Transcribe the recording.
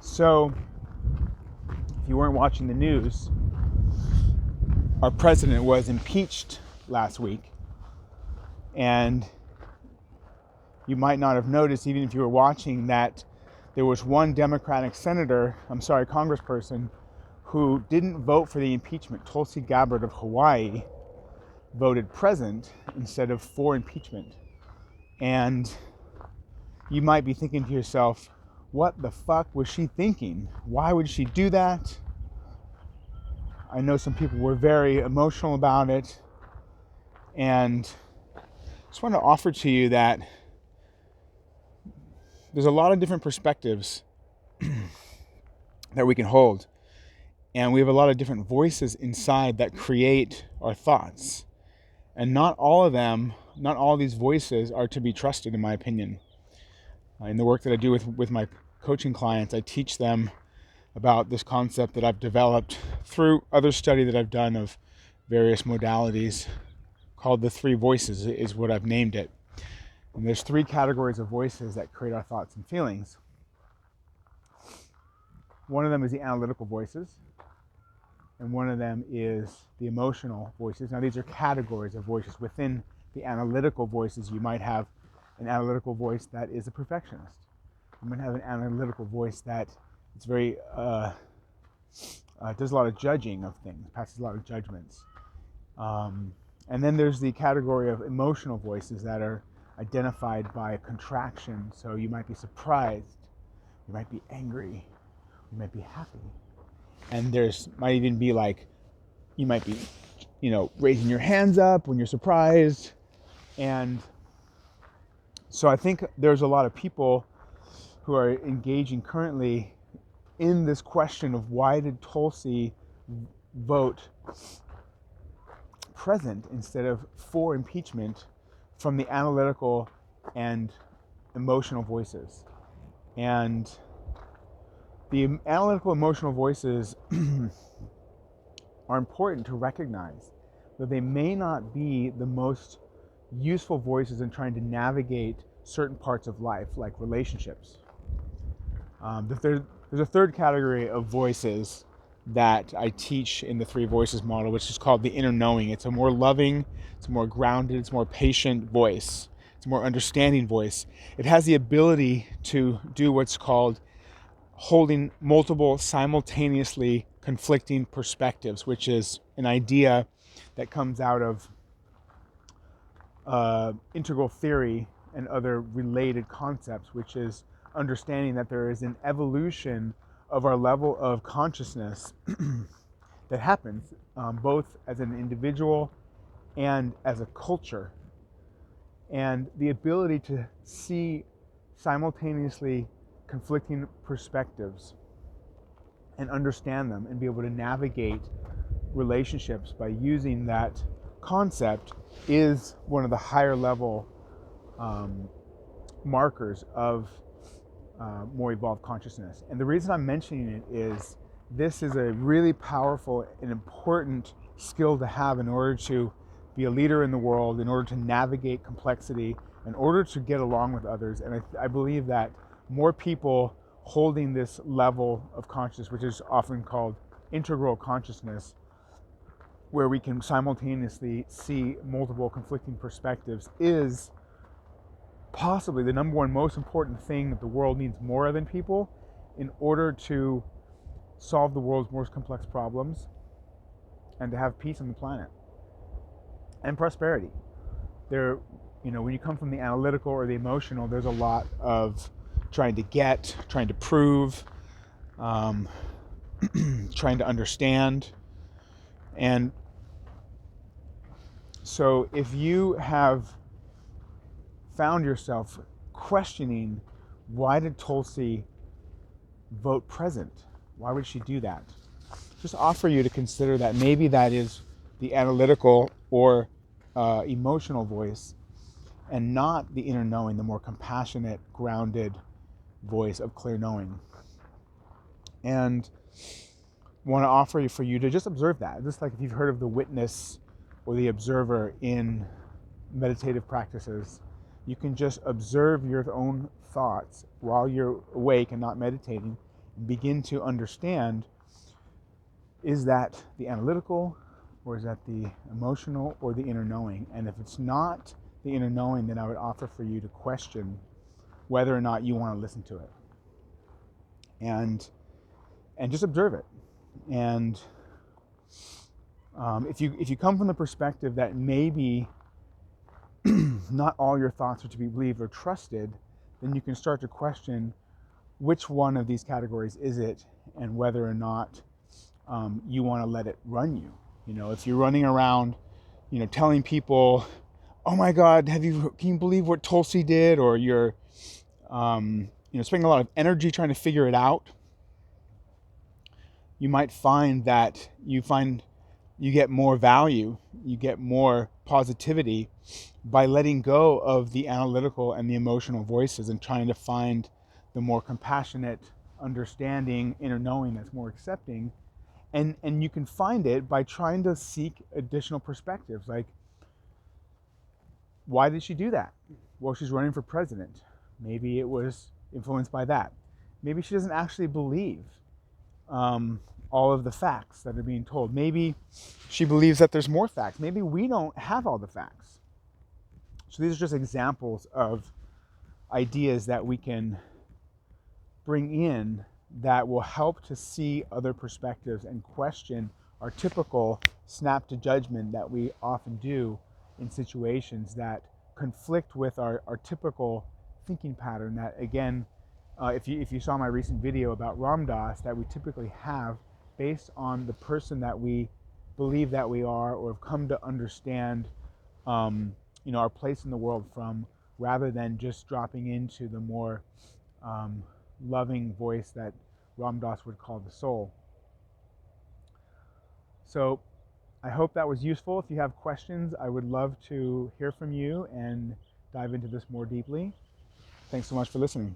So, if you weren't watching the news, our president was impeached last week. And you might not have noticed, even if you were watching, that there was one Democratic congressperson, who didn't vote for the impeachment. Tulsi Gabbard of Hawaii voted present instead of for impeachment. And you might be thinking to yourself, what the fuck was she thinking? Why would she do that? I know some people were very emotional about it. And I just want to offer to you that there's a lot of different perspectives that we can hold. And we have a lot of different voices inside that create our thoughts. And not all these voices are to be trusted, in my opinion. In the work that I do with my coaching clients, I teach them about this concept that I've developed through other study that I've done of various modalities, called the three voices, is what I've named it. And there's three categories of voices that create our thoughts and feelings. One of them is the analytical voices, and one of them is the emotional voices. Now, these are categories of voices. Within the analytical voices, you might have an analytical voice that is a perfectionist. You might have an analytical voice that is very does a lot of judging of things, passes a lot of judgments. And then there's the category of emotional voices that are identified by a contraction. So you might be surprised, you might be angry, you might be happy. And might even be like, you might be, raising your hands up when you're surprised. And so I think there's a lot of people who are engaging currently in this question of why did Tulsi vote present instead of for impeachment, from the analytical and emotional voices. And the analytical emotional voices are important to recognize, that they may not be the most useful voices in trying to navigate certain parts of life, like relationships. There's a third category of voices that I teach in the three voices model, which is called the inner knowing. It's a more loving, it's a more grounded, it's a more patient voice. It's a more understanding voice. It has the ability to do what's called holding multiple simultaneously conflicting perspectives, which is an idea that comes out of integral theory and other related concepts, which is understanding that there is an evolution of our level of consciousness that happens both as an individual and as a culture. And the ability to see simultaneously conflicting perspectives and understand them and be able to navigate relationships by using that concept is one of the higher level markers of more evolved consciousness. And the reason I'm mentioning it is this is a really powerful and important skill to have in order to be a leader in the world, in order to navigate complexity, in order to get along with others. And I believe that more people holding this level of consciousness, which is often called integral consciousness, where we can simultaneously see multiple conflicting perspectives, is possibly the number one most important thing that the world needs more of in people in order to solve the world's most complex problems and to have peace on the planet and prosperity. When you come from the analytical or the emotional, there's a lot of trying to prove, trying to understand. And so if you have found yourself questioning, why did Tulsi vote present? Why would she do that? Just offer you to consider that maybe that is the analytical or emotional voice, and not the inner knowing, the more compassionate, grounded voice of clear knowing. And want to offer for you to just observe that. Just like if you've heard of the witness or the observer in meditative practices, you can just observe your own thoughts while you're awake and not meditating, begin to understand, is that the analytical, or is that the emotional, or the inner knowing? And if it's not the inner knowing, then I would offer for you to question whether or not you want to listen to it. And just observe it. And if you come from the perspective that maybe not all your thoughts are to be believed or trusted, then you can start to question which one of these categories is it, and whether or not you want to let it run you. You know, if you're running around, you know, telling people, "Oh my God, can you believe what Tulsi did?" Or you're, you know, spending a lot of energy trying to figure it out, you might find that you get more value, you get more positivity by letting go of the analytical and the emotional voices and trying to find the more compassionate, understanding, inner knowing that's more accepting. And you can find it by trying to seek additional perspectives. Like, why did she do that? Well, she's running for president. Maybe it was influenced by that. Maybe she doesn't actually believe all of the facts that are being told. Maybe she believes that there's more facts. Maybe we don't have all the facts. So these are just examples of ideas that we can bring in that will help to see other perspectives and question our typical snap to judgment that we often do in situations that conflict with our typical thinking pattern that, again, if you saw my recent video about Ram Dass, that we typically have based on the person that we believe that we are or have come to understand you know, our place in the world from, rather than just dropping into the more loving voice that Ram Dass would call the soul. So I hope that was useful. If you have questions, I would love to hear from you and dive into this more deeply. Thanks so much for listening.